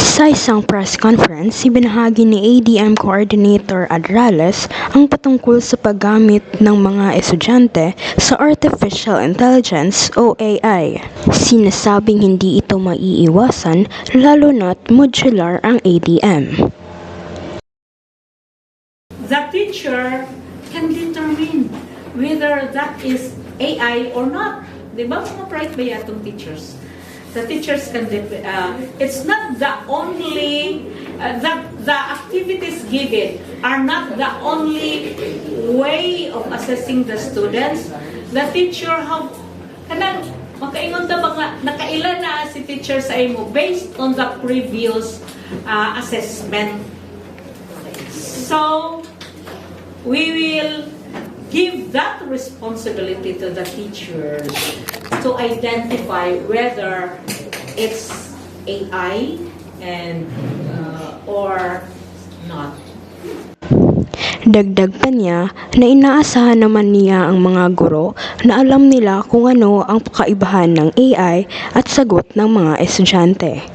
Sa isang press conference, ibinahagi ni ADM Coordinator Adrales ang patungkol sa paggamit ng mga estudyante sa Artificial Intelligence o AI. Sinasabing hindi ito maiiwasan lalo na't modular ang ADM. The teacher can determine whether that is AI or not. Di ba mga bright ba yatong teachers? The teachers can, it's not the only, the activities given are not the only way of assessing the students. The teacher have, kanang, makaingon ta mga, nakailan na si teacher sa imo based on the previous assessment. So, we will give that responsibility to the teachers to identify whether it's AI and or not. Dagdag pa niya na inaasahan naman niya ang mga guro na alam nila kung ano ang kaibahan ng AI at sagot ng mga estudyante.